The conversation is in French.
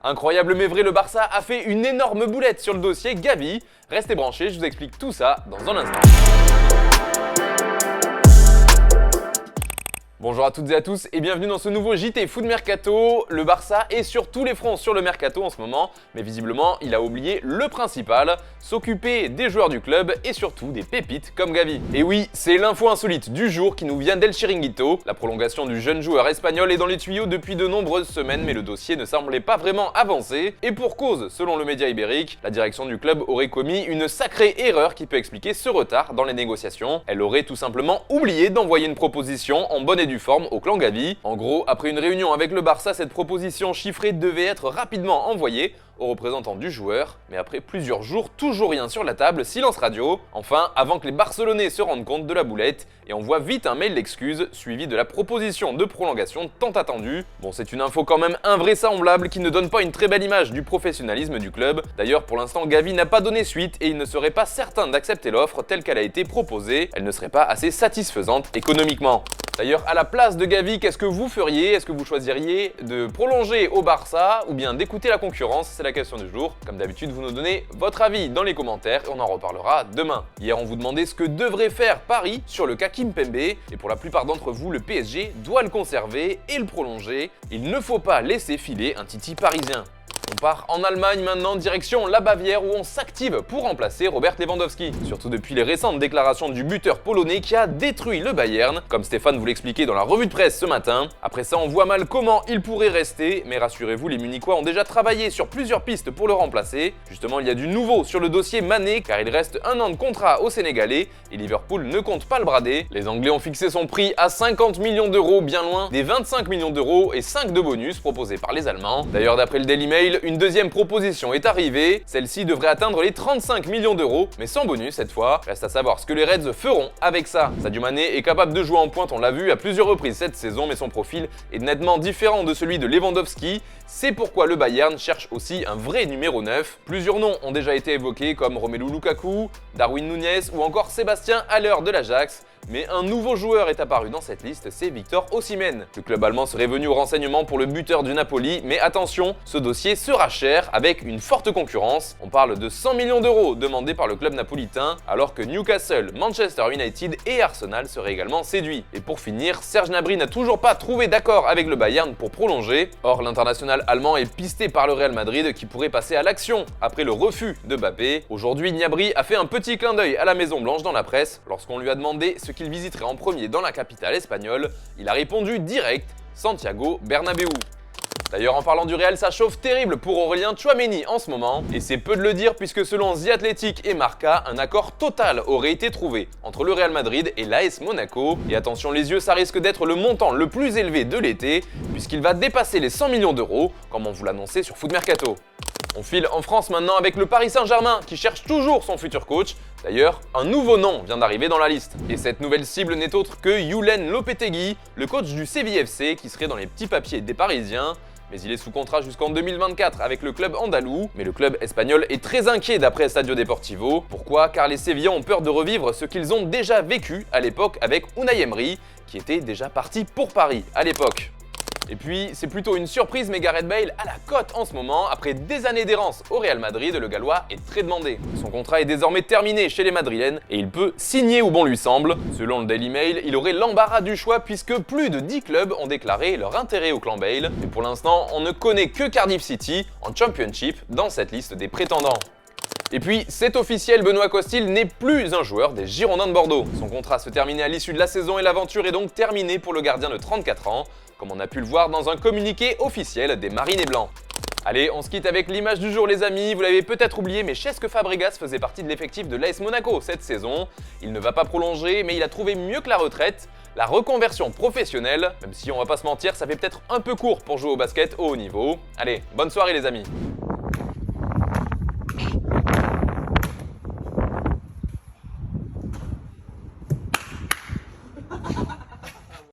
Incroyable mais vrai, le Barça a fait une énorme boulette sur le dossier Gavi. Restez branchés, je vous explique tout ça dans un instant. Bonjour à toutes et à tous et bienvenue dans ce nouveau JT Foot Mercato. Le Barça est sur tous les fronts sur le Mercato en ce moment, mais visiblement il a oublié le principal, s'occuper des joueurs du club et surtout des pépites comme Gavi. Et oui, c'est l'info insolite du jour qui nous vient d'El Chiringuito. La prolongation du jeune joueur espagnol est dans les tuyaux depuis de nombreuses semaines, mais le dossier ne semblait pas vraiment avancer. Et pour cause, selon le média ibérique, la direction du club aurait commis une sacrée erreur qui peut expliquer ce retard dans les négociations. Elle aurait tout simplement oublié d'envoyer une proposition en bonne et due forme au clan Gavi. En gros, après une réunion avec le Barça, cette proposition chiffrée devait être rapidement envoyée aux représentants du joueur, mais après plusieurs jours, toujours rien sur la table, silence radio. Enfin, avant que les Barcelonais se rendent compte de la boulette et envoient vite un mail d'excuses suivi de la proposition de prolongation tant attendue. Bon, c'est une info quand même invraisemblable qui ne donne pas une très belle image du professionnalisme du club. D'ailleurs, pour l'instant, Gavi n'a pas donné suite et il ne serait pas certain d'accepter l'offre telle qu'elle a été proposée. Elle ne serait pas assez satisfaisante économiquement. D'ailleurs, à la place de Gavi, qu'est-ce que vous feriez? Est-ce que vous choisiriez de prolonger au Barça ou bien d'écouter la concurrence? C'est la question du jour. Comme d'habitude, vous nous donnez votre avis dans les commentaires et on en reparlera demain. Hier, on vous demandait ce que devrait faire Paris sur le cas Kimpembe et pour la plupart d'entre vous, le PSG doit le conserver et le prolonger. Il ne faut pas laisser filer un titi parisien. On part en Allemagne maintenant, direction la Bavière où on s'active pour remplacer Robert Lewandowski. Surtout depuis les récentes déclarations du buteur polonais qui a détruit le Bayern, comme Stéphane vous l'expliquait dans la revue de presse ce matin. Après ça, on voit mal comment il pourrait rester, mais rassurez-vous, les Munichois ont déjà travaillé sur plusieurs pistes pour le remplacer. Justement, il y a du nouveau sur le dossier Mané, car il reste un an de contrat au Sénégalais et Liverpool ne compte pas le brader. Les Anglais ont fixé son prix à 50 millions d'euros, bien loin des 25 millions d'euros et 5 de bonus proposés par les Allemands. D'ailleurs, d'après le Daily Mail, une deuxième proposition est arrivée. Celle-ci devrait atteindre les 35 millions d'euros, mais sans bonus cette fois. Reste à savoir ce que les Reds feront avec ça. Sadio Mané est capable de jouer en pointe, on l'a vu à plusieurs reprises cette saison, mais son profil est nettement différent de celui de Lewandowski. C'est pourquoi le Bayern cherche aussi un vrai numéro 9. Plusieurs noms ont déjà été évoqués comme Romelu Lukaku, Darwin Núñez ou encore Sébastien Haller de l'Ajax. Mais un nouveau joueur est apparu dans cette liste, c'est Victor Osimhen. Le club allemand serait venu au renseignement pour le buteur du Napoli, mais attention, ce dossier sera cher avec une forte concurrence. On parle de 100 millions d'euros demandés par le club napolitain, alors que Newcastle, Manchester United et Arsenal seraient également séduits. Et pour finir, Serge Gnabry n'a toujours pas trouvé d'accord avec le Bayern pour prolonger. Or, l'international allemand est pisté par le Real Madrid qui pourrait passer à l'action après le refus de Mbappé. Aujourd'hui, Gnabry a fait un petit clin d'œil à la Maison Blanche dans la presse lorsqu'on lui a demandé ce qu'il visiterait en premier dans la capitale espagnole. Il a répondu direct, Santiago Bernabéu. D'ailleurs, en parlant du Real, ça chauffe terrible pour Aurélien Tchouaméni en ce moment. Et c'est peu de le dire puisque selon The Athletic et Marca, un accord total aurait été trouvé entre le Real Madrid et l'AS Monaco. Et attention les yeux, ça risque d'être le montant le plus élevé de l'été puisqu'il va dépasser les 100 millions d'euros, comme on vous l'annonçait sur Foot Mercato. On file en France maintenant avec le Paris Saint-Germain qui cherche toujours son futur coach. D'ailleurs, un nouveau nom vient d'arriver dans la liste. Et cette nouvelle cible n'est autre que Julen Lopetegui, le coach du Séville FC qui serait dans les petits papiers des Parisiens. Mais il est sous contrat jusqu'en 2024 avec le club andalou. Mais le club espagnol est très inquiet d'après Stadio Deportivo. Pourquoi? Car les Sévillans ont peur de revivre ce qu'ils ont déjà vécu à l'époque avec Unai Emery, qui était déjà parti pour Paris à l'époque. Et puis, c'est plutôt une surprise, mais Gareth Bale a la cote en ce moment. Après des années d'errance au Real Madrid, le Gallois est très demandé. Son contrat est désormais terminé chez les Madrilènes et il peut signer où bon lui semble. Selon le Daily Mail, il aurait l'embarras du choix puisque plus de 10 clubs ont déclaré leur intérêt au clan Bale. Mais pour l'instant, on ne connaît que Cardiff City en Championship dans cette liste des prétendants. Et puis, c'est officiel, Benoît Costil n'est plus un joueur des Girondins de Bordeaux. Son contrat se terminait à l'issue de la saison et l'aventure est donc terminée pour le gardien de 34 ans, comme on a pu le voir dans un communiqué officiel des Marinés Blancs. Allez, on se quitte avec l'image du jour les amis, vous l'avez peut-être oublié, mais Cesc Fabregas faisait partie de l'effectif de l'AS Monaco cette saison. Il ne va pas prolonger, mais il a trouvé mieux que la retraite, la reconversion professionnelle, même si on va pas se mentir, ça fait peut-être un peu court pour jouer au basket au haut niveau. Allez, bonne soirée les amis.